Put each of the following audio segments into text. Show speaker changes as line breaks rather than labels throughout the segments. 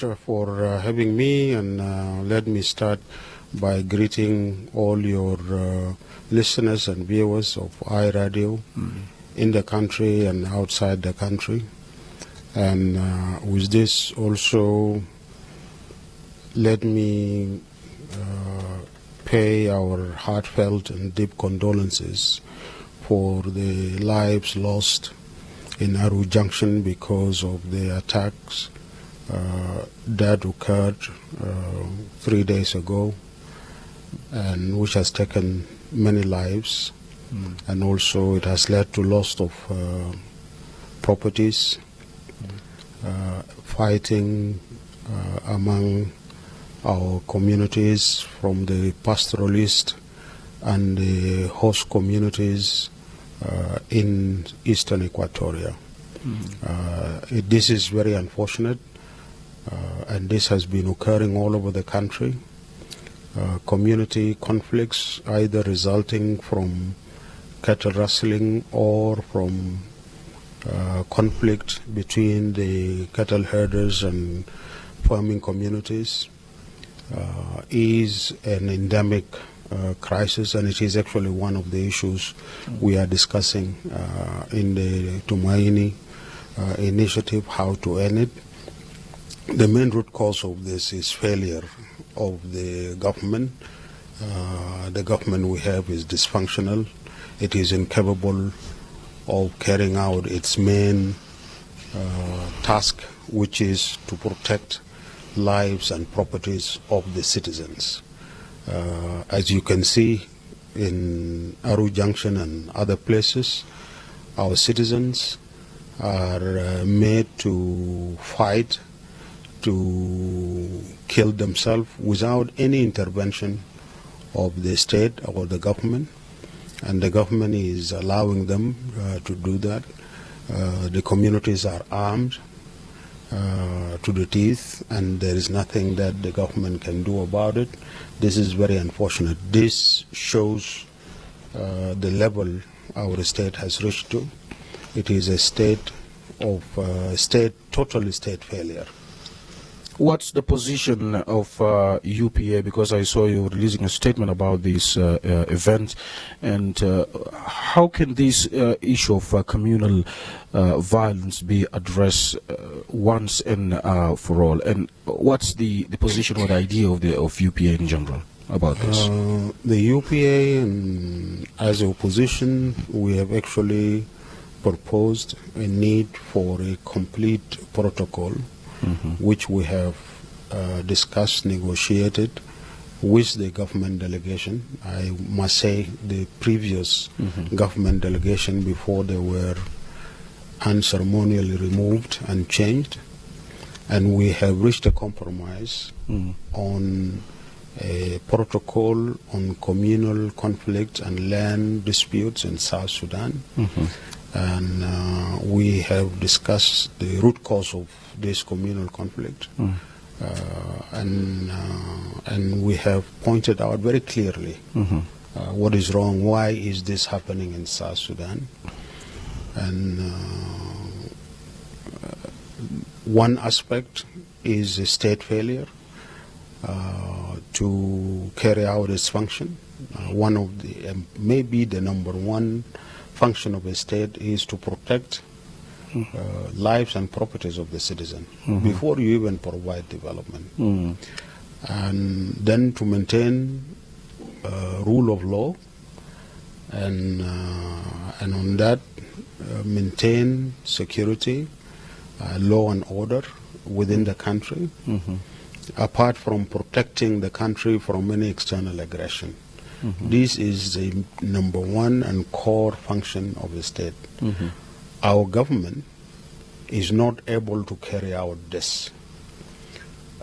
much for having me, and let me start by greeting all your listeners and viewers of iRadio in the country and outside the country. And with this also, let me pay our heartfelt and deep condolences for the lives lost in Aru Junction because of the attacks that occurred 3 days ago, and which has taken many lives, and also it has led to loss of properties, fighting among our communities from the pastoralist and the host communities in eastern Equatoria. This is very unfortunate, and this has been occurring all over the country. Community conflicts either resulting from cattle rustling or from conflict between the cattle herders and farming communities is an endemic crisis, and it is actually one of the issues we are discussing in the Tumaini initiative, how to end it. The main root cause of this is failure of the government. The government we have is dysfunctional. It is incapable of carrying out its main task, which is to protect lives and properties of the citizens. As you can see in Aru Junction and other places, our citizens are made to fight, to kill themselves without any intervention of the state or the government, and the government is allowing them to do that. The communities are armed to the teeth, and there is nothing that the government can do about it. This is very unfortunate. This shows the level our state has reached to. It is a state of total state failure.
What's the position of UPA? Because I saw you releasing a statement about this event, and how can this issue of communal violence be addressed once and for all? And what's the position or the idea of UPA in general about this?
The UPA, as a opposition, we have actually proposed a need for a complete protocol, which we have discussed, negotiated with the government delegation. I must say the previous government delegation, before they were unceremonially removed and changed, and we have reached a compromise on a protocol on communal conflict and land disputes in South Sudan. And we have discussed the root cause of this communal conflict, and we have pointed out very clearly what is wrong, why is this happening in South Sudan. And one aspect is a state failure to carry out its function. One of the, maybe the number one function of a state is to protect lives and properties of the citizen before you even provide development, and then to maintain rule of law, and on that maintain security, law and order within the country, apart from protecting the country from any external aggression. This is the number one and core function of the state. Our government is not able to carry out this.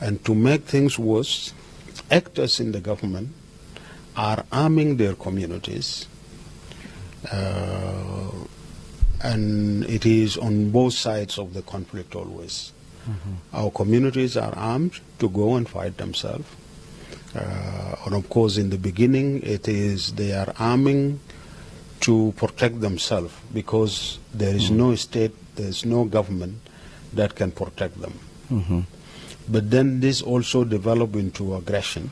And to make things worse, actors in the government are arming their communities, and it is on both sides of the conflict always. Our communities are armed to go and fight themselves. And of course, in the beginning, they are arming to protect themselves, because there is no state, there is no government that can protect them. But then this also developed into aggression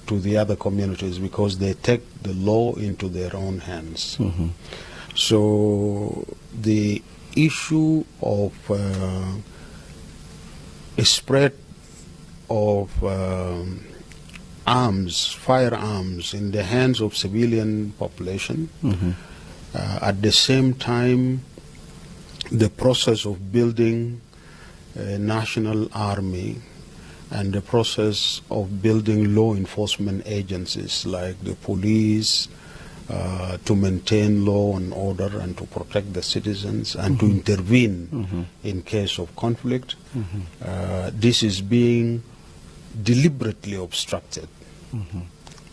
to the other communities because they take the law into their own hands. So the issue of a spread of firearms in the hands of civilian population, at the same time the process of building a national army and the process of building law enforcement agencies like the police to maintain law and order and to protect the citizens and to intervene in case of conflict. This is being deliberately obstructed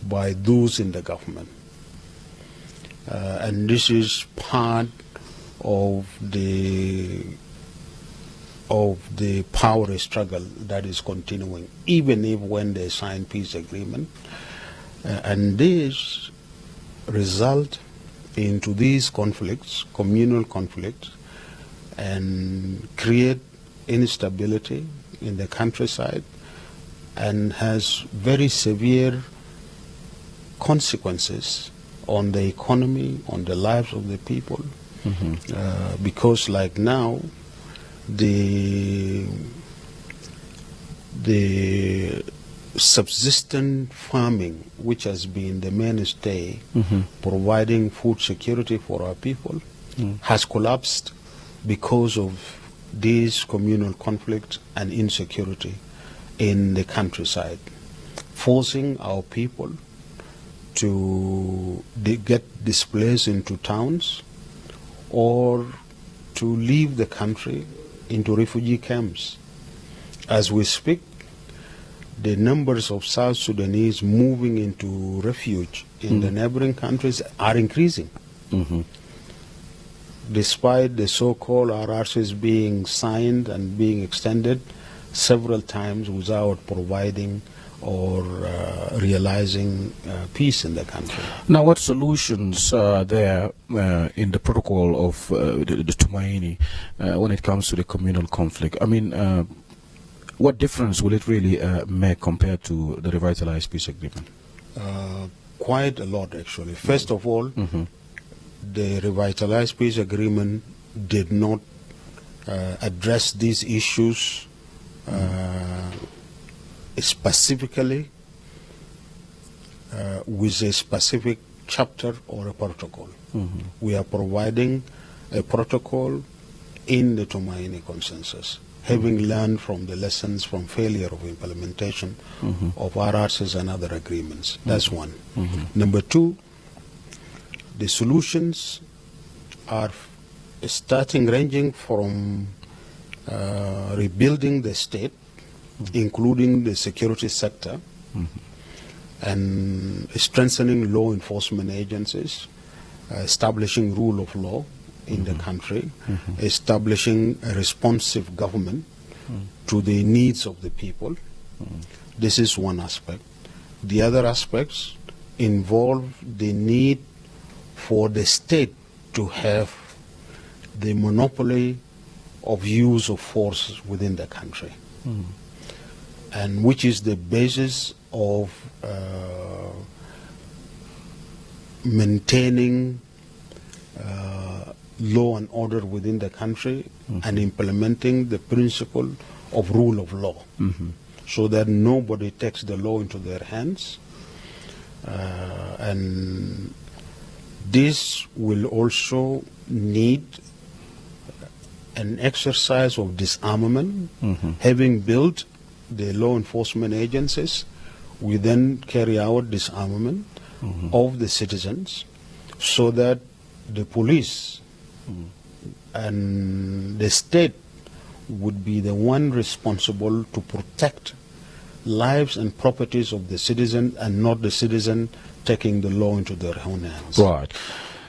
by those in the government. And this is part of the power struggle that is continuing, even if when they sign peace agreement. And this result into these conflicts, communal conflicts, and create instability in the countryside and has very severe consequences on the economy, on the lives of the people. Because like now, the subsistent farming, which has been the mainstay providing food security for our people, has collapsed because of this communal conflict and insecurity in the countryside, forcing our people to get displaced into towns or to leave the country into refugee camps. As we speak, the numbers of South Sudanese moving into refuge in the neighboring countries are increasing. Despite the so-called RRCs being signed and being extended several times without providing or realizing peace in the country.
Now, what solutions are there in the protocol of the Tumaini when it comes to the communal conflict? I mean, what difference will it really make compared to the revitalized peace agreement?
Quite a lot, actually. First of all, the revitalized peace agreement did not address these issues specifically with a specific chapter or a protocol. We are providing a protocol in the Tumaini consensus, having learned from the lessons from failure of implementation of RRCs and other agreements. That's one. Number two, the solutions are ranging from rebuilding the state, including the security sector, and strengthening law enforcement agencies, establishing rule of law in the country, establishing a responsive government to the needs of the people. This is one aspect. The other aspects involve the need for the state to have the monopoly of use of force within the country, and which is the basis of maintaining law and order within the country and implementing the principle of rule of law, so that nobody takes the law into their hands. And this will also need an exercise of disarmament. Having built the law enforcement agencies, we then carry out disarmament of the citizens so that the police and the state would be the one responsible to protect lives and properties of the citizen, and not the citizen taking the law into their own hands.
Right.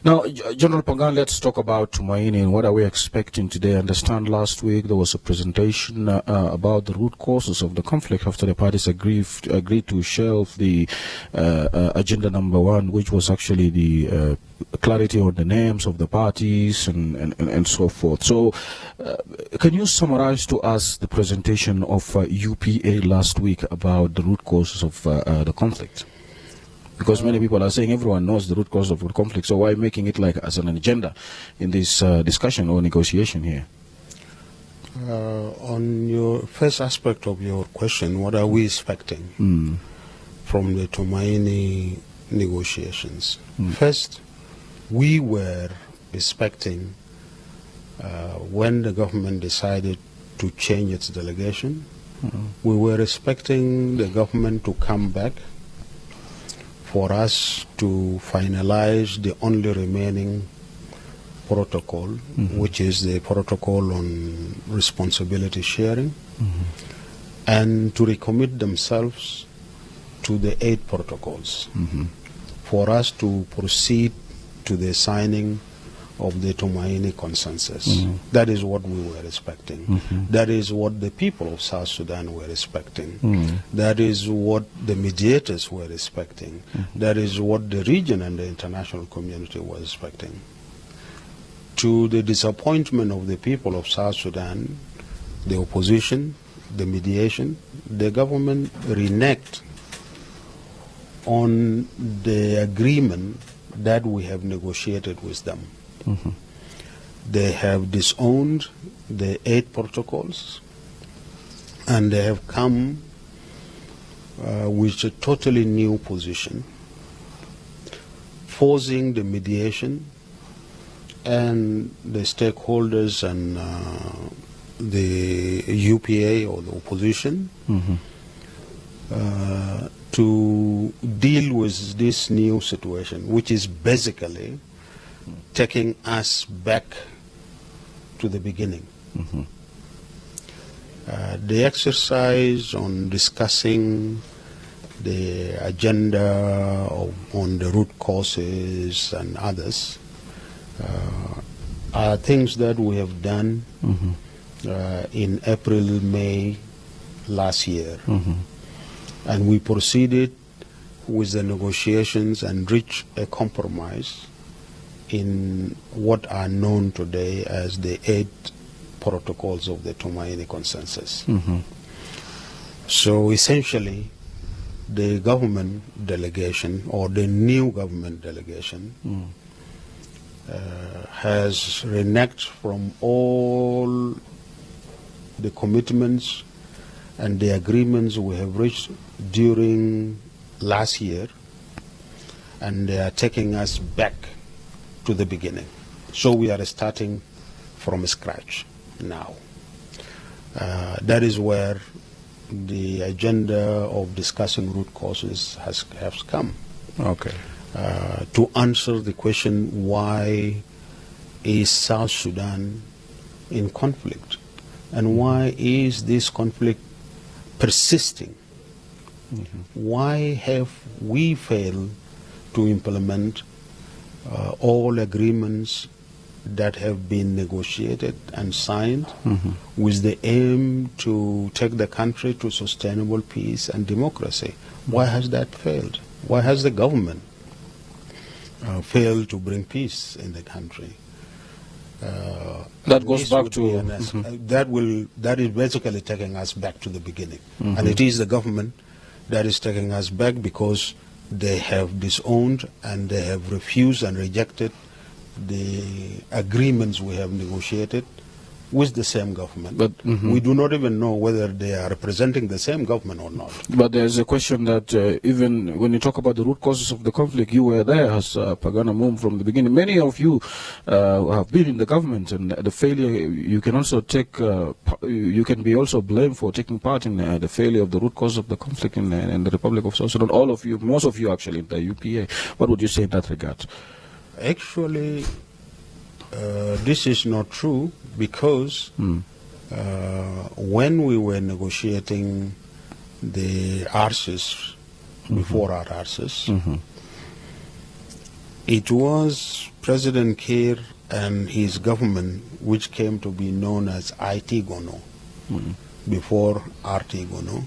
Now, General Pagan, let's talk about Tumaini and what are we expecting today. I understand last week there was a presentation about the root causes of the conflict after the parties agreed to shelve the agenda number 1, which was actually the clarity on the names of the parties and so forth. So, can you summarize to us the presentation of UPA last week about the root causes of the conflict? Because many people are saying everyone knows the root cause of the conflict, so why making it like as an agenda in this discussion or negotiation here?
On your first aspect of your question, what are we expecting from the Tumaini negotiations? First, we were expecting when the government decided to change its delegation, we were expecting the government to come back for us to finalize the only remaining protocol, which is the protocol on responsibility sharing, and to recommit themselves to the 8 protocols for us to proceed to the signing of the Tumaini consensus. That is what we were expecting. That is what the people of South Sudan were expecting. That is what the mediators were expecting. That is what the region and the international community was expecting. To the disappointment of the people of South Sudan, the opposition, the mediation, the government reneged on the agreement that we have negotiated with them. They have disowned the 8 protocols, and they have come with a totally new position, forcing the mediation and the stakeholders and the UPA or the opposition to deal with this new situation, which is basically taking us back to the beginning. The exercise on discussing the agenda on the root causes and others are things that we have done in April, May last year. And we proceeded with the negotiations and reached a compromise in what are known today as the 8 protocols of the Tumaini consensus. So essentially, the government delegation or the new government delegation has reneged from all the commitments and the agreements we have reached during last year, and they are taking us back to the beginning. So we are starting from scratch now. That is where the agenda of discussing root causes has come.
Okay.
To answer the question, why is South Sudan in conflict? And why is this conflict persisting? Why have we failed to implement all agreements that have been negotiated and signed with the aim to take the country to sustainable peace and democracy? Why has that failed? Why has the government failed to bring peace in the country?
That goes back to
that is basically taking us back to the beginning, and it is the government that is taking us back because they have disowned and they have refused and rejected the agreements we have negotiated with the same government. But we do not even know whether they are representing the same government or not.
But there's a question that even when you talk about the root causes of the conflict, you were there as Pagan Amum from the beginning. Many of you have been in the government, and the failure, you can also take, you can be also blamed for taking part in the failure of the root cause of the conflict in the Republic of South Sudan. All of you, most of you actually in the UPA. What would you say in that regard?
Actually, this is not true, because when we were negotiating the RCs, before our RCs, It was President Kiir and his government which came to be known as IT Gono before RT Gono.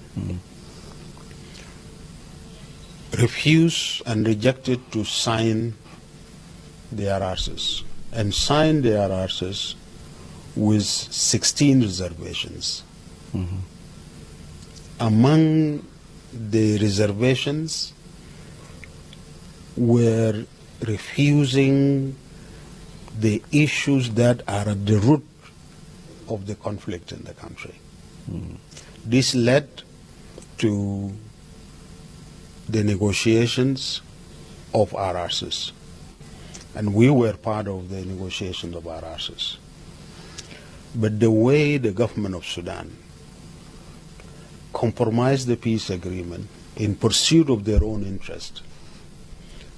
Refused and rejected to sign the RRCs and signed the RRCs with 16 reservations. Among the reservations were refusing the issues that are at the root of the conflict in the country. This led to the negotiations of RRCs, and we were part of the negotiations of RRCs. But the way the government of Sudan compromised the peace agreement in pursuit of their own interest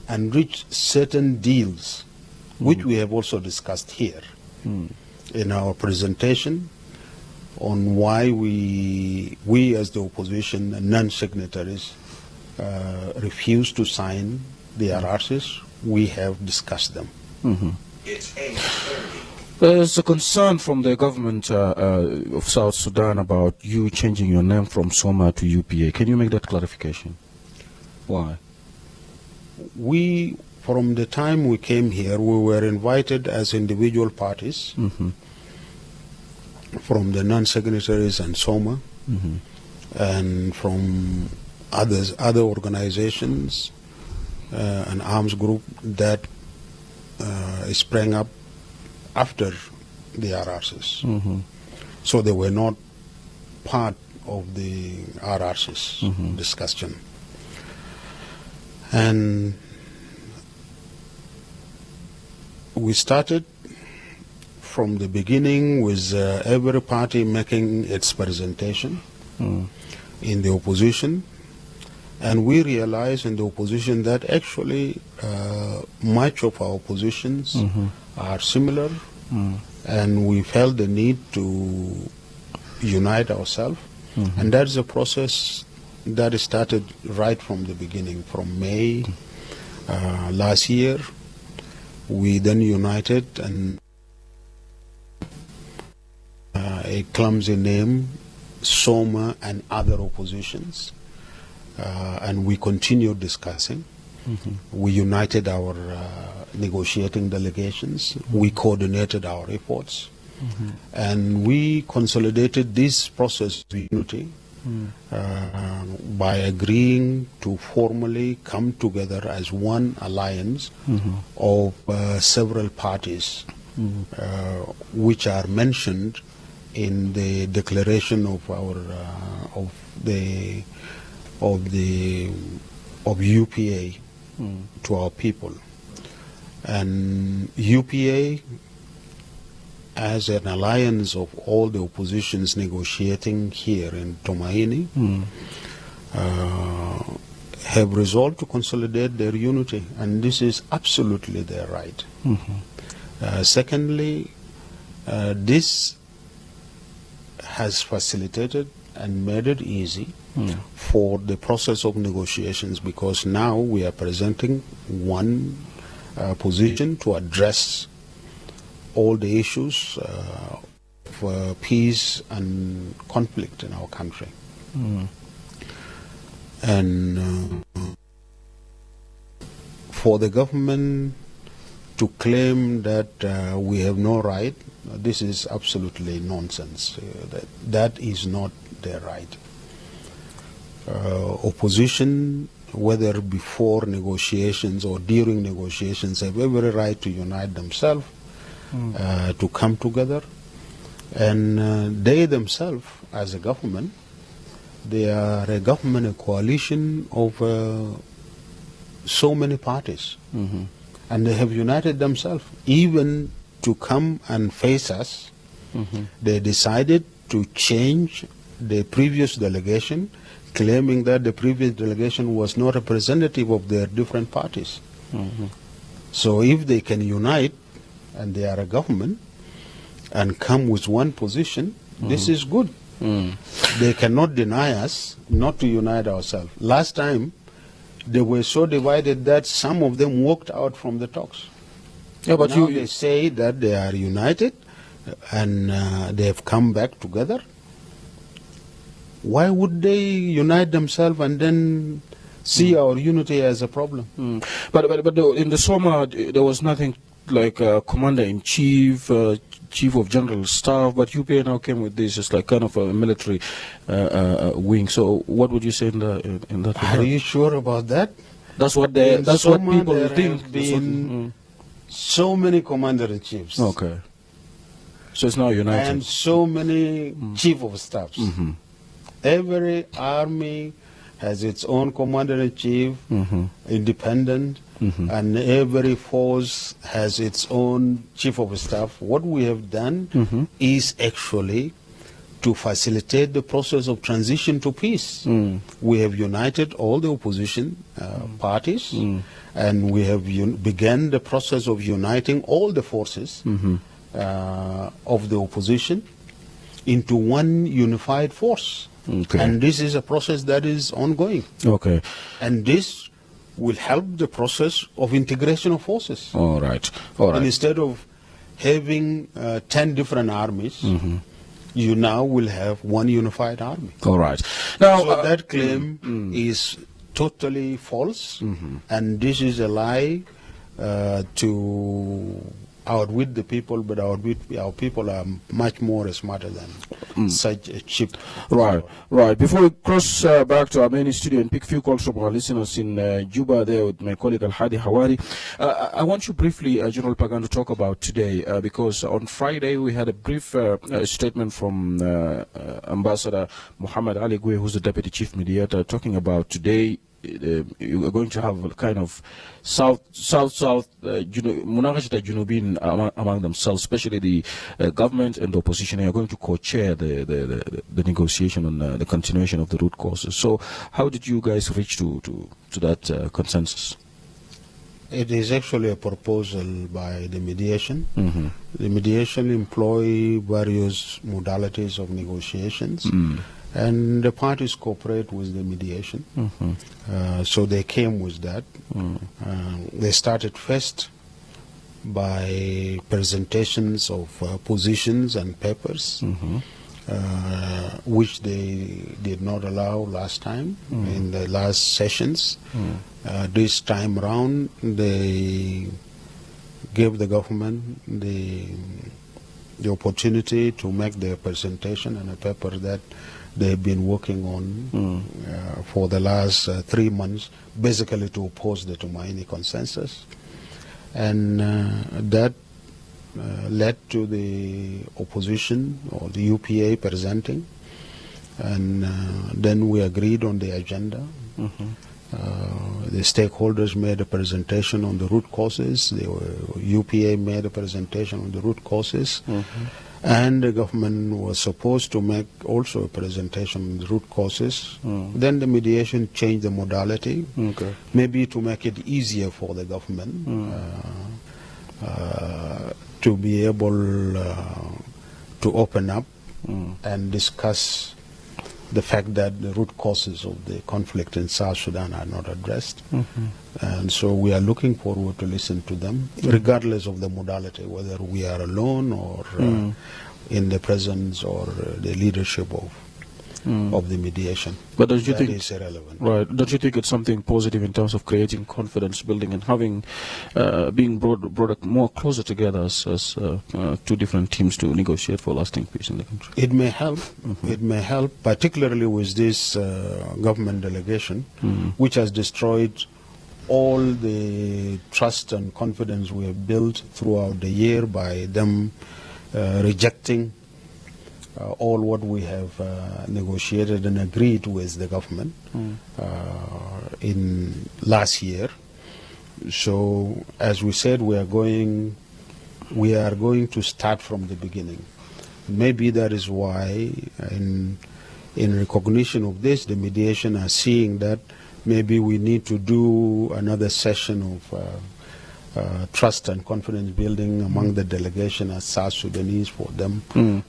and reached certain deals, which we have also discussed here in our presentation, on why we as the opposition and non-signatories refused to sign the RRCs. We have discussed them.
It's 8:30.
There's a concern from the government of South Sudan about you changing your name from SOMA to UPA. Can you make that clarification? Why?
We, from the time we came here, we were invited as individual parties from the non-signatories and SOMA and from other organizations, an arms group that sprang up after the RRCs. So they were not part of the RRCs discussion. And we started from the beginning with every party making its presentation in the opposition. And we realized in the opposition that actually much of our positions are similar, and we felt the need to unite ourselves. And that's a process that started right from the beginning, from May last year. We then united, and a clumsy name, SOMA and other oppositions, and we continued discussing. We united our negotiating delegations. We coordinated our efforts, and we consolidated this process of unity by agreeing to formally come together as one alliance of several parties, which are mentioned in the declaration of our of UPA to our people. And UPA, as an alliance of all the oppositions negotiating here in Tumaini, have resolved to consolidate their unity, and this is absolutely their right. Secondly, this has facilitated and made it easy for the process of negotiations, because now we are presenting one position to address all the issues of peace and conflict in our country. And for the government to claim that we have no right, this is absolutely nonsense. That is not their right. Opposition, whether before negotiations or during negotiations, have every right to unite themselves, to come together. And they themselves, as a government, they are a government, a coalition of so many parties. And they have united themselves, even to come and face us. They decided to change the previous delegation, claiming that the previous delegation was not representative of their different parties. So if they can unite, and they are a government, and come with one position, this is good. They cannot deny us not to unite ourselves. Last time, they were so divided that some of them walked out from the talks.
Yeah, but
Now they say that they are united and they have come back together. Why would they unite themselves and then see our unity as a problem?
But in the summer there was nothing like commander-in-chief, chief of general staff, but UPA now came with this. It's like kind of a military wing. So what would you say in that?
Are you sure about that?
That's what people
there
think.
Have been so many commander-in-chiefs.
Okay. So it's now united.
And so many chief of staffs. Every army has its own commander-in-chief, independent, and every force has its own chief of staff. What we have done is actually to facilitate the process of transition to peace. We have united all the opposition parties, and we have begun the process of uniting all the forces of the opposition into one unified force.
Okay.
And this is a process that is ongoing.
Okay.
And this will help the process of integration of forces.
All right. All right.
And instead of having 10 different armies, you now will have one unified army.
All right. Now,
So that claim is totally false, and this is a lie to outwit the people, but our people are much more smarter than such a cheap.
Right, right. Before we cross back to our main studio and pick a few calls from our listeners in Juba there with my colleague Al-Hadi Hawari, I want you briefly, General Pagan, to talk about today, because on Friday we had a brief statement from Ambassador Muhammad Ali Gwe, who's the Deputy Chief Mediator, talking about today you are going to have a kind of south-south munaqashat junubin among themselves, especially the government and the opposition. They are going to co-chair the negotiation on the continuation of the root causes. So how did you guys reach to that consensus?
It is actually a proposal by the mediation. The mediation employ various modalities of negotiations, and the parties cooperate with the mediation. So they came with that. They started first by presentations of positions and papers, which they did not allow last time in the last sessions. This time around, they gave the government the opportunity to make their presentation and a paper that they've been working on for the last 3 months, basically to oppose the Tumaini consensus. And that led to the opposition or the UPA presenting, and then we agreed on the agenda. The stakeholders made a presentation on the root causes. The UPA made a presentation on the root causes. And the government was supposed to make also a presentation on the root causes. Then the mediation changed the modality, maybe to make it easier for the government to be able to open up and discuss the fact that the root causes of the conflict in South Sudan are not addressed. And so we are looking forward to listen to them, regardless of the modality, whether we are alone or in the presence or the leadership of the mediation.
But don't you
that
think
is irrelevant.
Right? Don't you think it's something positive in terms of creating confidence building and having being brought more closer together as two different teams to negotiate for lasting peace in the country?
It may help. It may help, particularly with this government delegation, which has destroyed all the trust and confidence we have built throughout the year by them rejecting all what we have negotiated and agreed with the government in last year. So, as we said, we are going to start from the beginning. Maybe that is why, in recognition of this, the mediation are seeing that maybe we need to do another session of trust and confidence building among the delegation as South Sudanese for them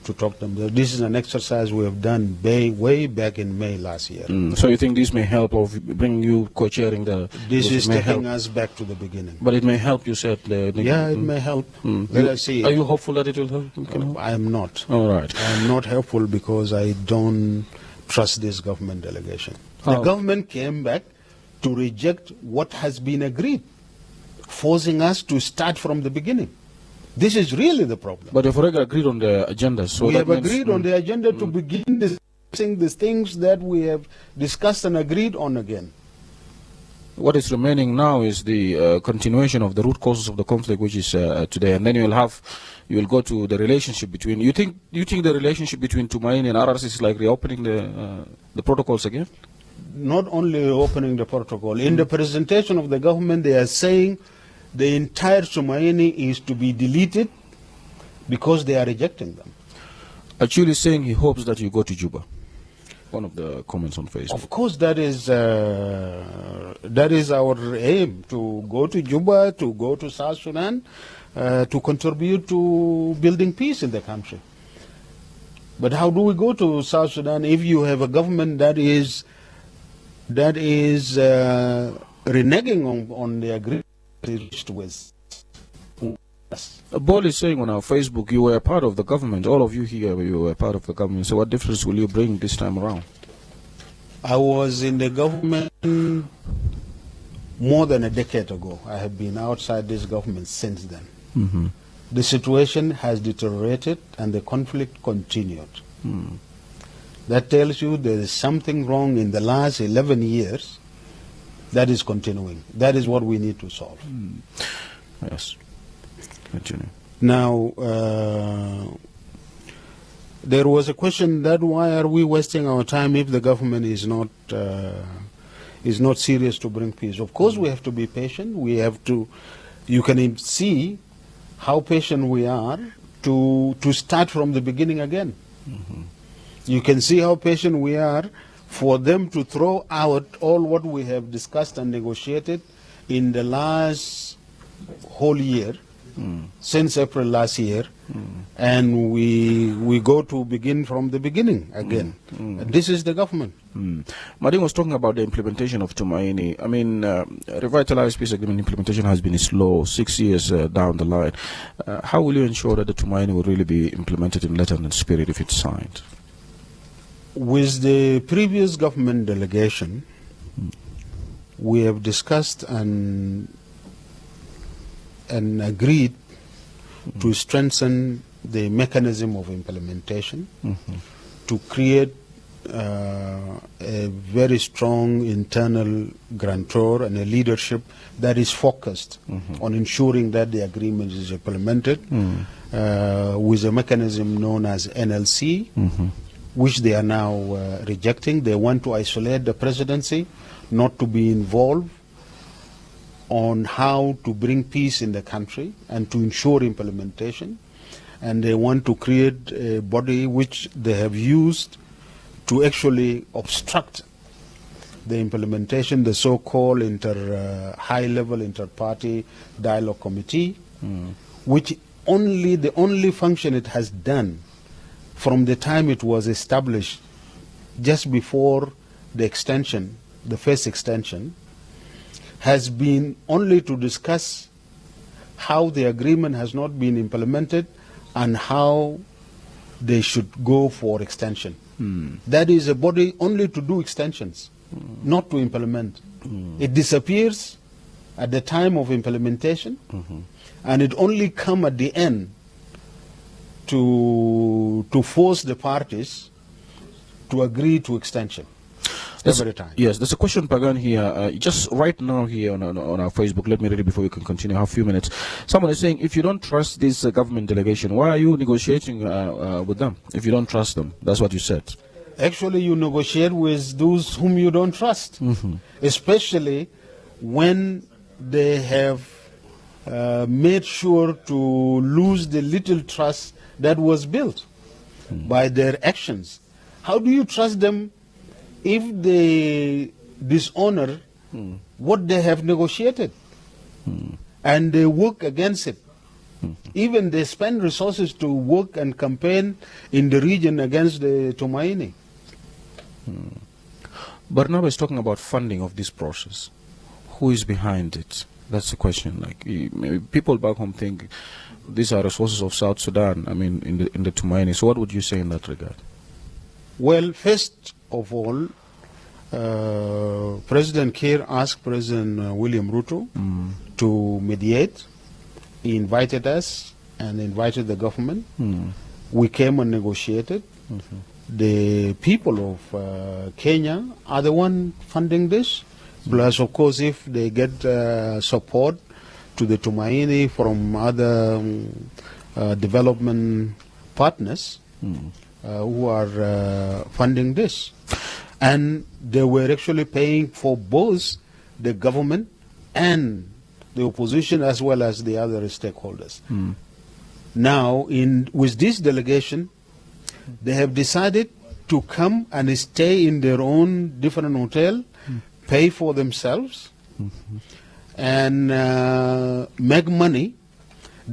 to talk to them. This is an exercise we have done way back in May last year.
So you think this may help of bring you co-chairing the...
This is taking us back to the beginning.
But it may help, you said.
Yeah, it may help. Let us see.
Are you hopeful that it will help?
I am not.
All right.
I am not helpful because I don't trust this government delegation.
How?
The government came back to reject what has been agreed, forcing us to start from the beginning. This is really the problem.
But you've already agreed on the agenda. So
we
that
have
means,
agreed on the agenda to begin discussing the things that we have discussed and agreed on again.
What is remaining now is the continuation of the root causes of the conflict, which is today, and then you will go to the relationship between. You think the relationship between Tumaini and RRC is like reopening the protocols again?
Not only opening the protocol. In the presentation of the government, they are saying the entire Tumaini is to be deleted because they are rejecting them.
Actually saying he hopes that you go to Juba. One of the comments on Facebook.
Of course, that is our aim, to go to Juba, to go to South Sudan, to contribute to building peace in the country. But how do we go to South Sudan if you have a government that is reneging on the agreement reached with us?
Ball is saying on our Facebook, you were a part of the government. All of you here, you were a part of the government. So what difference will you bring this time around?
I was in the government more than a decade ago. I have been outside this government since then. The situation has deteriorated and the conflict continued. That tells you there is something wrong in the last 11 years that is continuing. That is what we need to solve.
Yes. Continue.
Now, there was a question that why are we wasting our time if the government is not serious to bring peace? Of course, we have to be patient. We have to. You can see how patient we are to start from the beginning again. You can see how patient we are for them to throw out all what we have discussed and negotiated in the last whole year, since April last year, and we go to begin from the beginning again. This is the government.
Madin was talking about the implementation of Tumaini. I mean, revitalized peace agreement implementation has been slow, 6 years down the line. How will you ensure that the Tumaini will really be implemented in letter and spirit if it's signed?
With the previous government delegation, we have discussed and agreed to strengthen the mechanism of implementation, to create a very strong internal grantor and a leadership that is focused on ensuring that the agreement is implemented with a mechanism known as NLC, which they are now rejecting. They want to isolate the presidency, not to be involved on how to bring peace in the country and to ensure implementation. And they want to create a body which they have used to actually obstruct the implementation, the so-called high-level inter-party dialogue committee, which the only function it has done from the time it was established just before the extension, the first extension, has been only to discuss how the agreement has not been implemented and how they should go for extension. That is a body only to do extensions, not to implement. It disappears at the time of implementation, and it only comes at the end to force the parties to agree to extension every time.
Yes, there's a question, Pagan, here, just right now here on our Facebook. Let me read it before we can continue. I have a few minutes. Someone is saying, if you don't trust this government delegation, why are you negotiating with them? If you don't trust them, that's what you said.
Actually, you negotiate with those whom you don't trust, especially when they have made sure to lose the little trust that was built by their actions. How do you trust them if they dishonor what they have negotiated? and they work against it. Even they spend resources to work and campaign in the region against the Tumaini.
Barnaba is talking about funding of this process. Who is behind it? That's the question. Like, people back home think these are resources of South Sudan. I mean, in the Tumaini. So, what would you say in that regard?
Well, first of all, President Kiir asked President William Ruto to mediate. He invited us and invited the government. We came and negotiated. The people of Kenya are the one funding this. Plus, of course, if they get support to the Tumaini from other development partners who are funding this. And they were actually paying for both the government and the opposition as well as the other stakeholders. Now, with this delegation, they have decided to come and stay in their own different hotel, pay for themselves, and make money,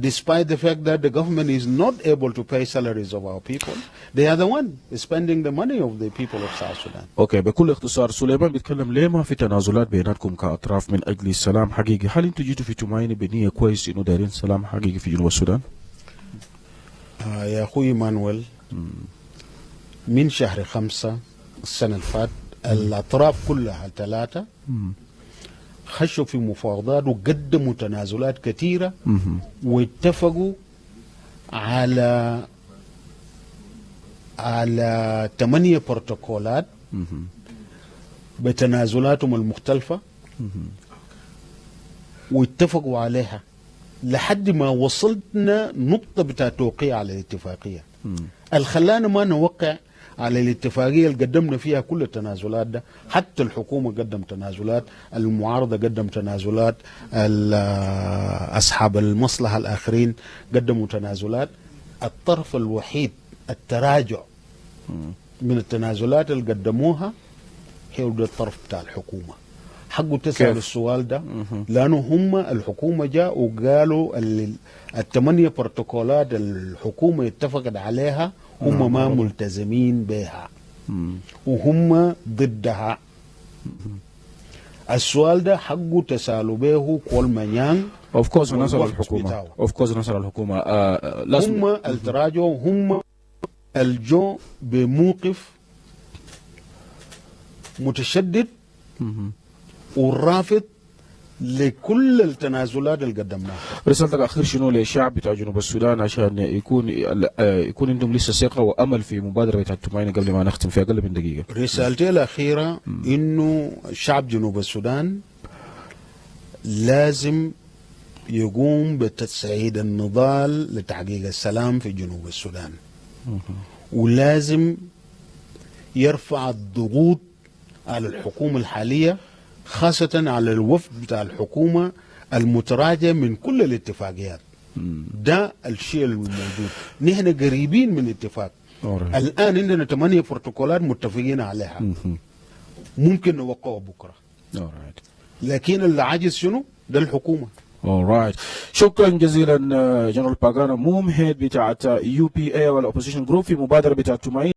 despite the fact that the government is not able to pay salaries of our people. They are the one spending the money of the people of South Sudan.
اوكي بكل اختصار سليمان بيتكلم ليه ما في تنازلات بيناتكم كاطراف من اجل السلام حقيقي؟ هل انتوا جيتوا في تومايني بنيه كويس انه دايرين سلام حقيقي في جنوب السودان؟
يا اخوي مانويل، من شهر 5 السنه اللي فات الاطراف كلها الثلاثه خشوا في مفاوضات وقدموا تنازلات كثيره واتفقوا على 8 بروتوكولات بتنازلاتهم المختلفة واتفقوا عليها لحد ما وصلنا نقطة بتاع توقيع على الاتفاقية. الخلانا ما نوقع على الاتفاقية اللي قدمنا فيها كل التنازلات ده. حتى الحكومة قدم تنازلات، المعارضة قدم تنازلات، أصحاب المصلحة الآخرين قدموا تنازلات. الطرف الوحيد التراجع من التنازلات اللي قدموها هي الطرف بتاع الحكومة. حقه تسأل السؤال ده لأنه هم الحكومة جاء وقالوا 8 بروتوكولات الحكومة اتفقت عليها هم ما ملتزمين بها وهم ضدها. السؤال ده حقه تسألوا به كل منيان.
Of course نسأل الحكومة. Of course نسأل الحكومة.
هم التراجع، هم الجو بموقف متشدد والرافض لكل التنازلات اللي قدمناها.
رسالتك اخير شنو للشعب بتاع جنوب السودان عشان يكون عندهم لسه ثقه وامل في مبادره بتاع التومايني قبل ما نختم في اقل من دقيقه؟
رسالتي الاخيره انه شعب جنوب السودان لازم يقوم بتصعيد النضال لتحقيق السلام في جنوب السودان، ولازم يرفع الضغوط على الحكومة الحالية، خاصة على الوفد بتاع الحكومة المتراجع من كل الاتفاقيات. ده الشيء الموجود. نحن قريبين من اتفاق. الآن عندنا 8 بروتوكولات متفقين عليها. ممكن نوقعه بكرة. لكن اللي عاجز شنو؟ ده الحكومة.
Alright. شكرا جزيلا جنرال باغان أموم هيد بتاعت UPA والأوبوزيشن جروب في مبادرة بتاعت تومايني.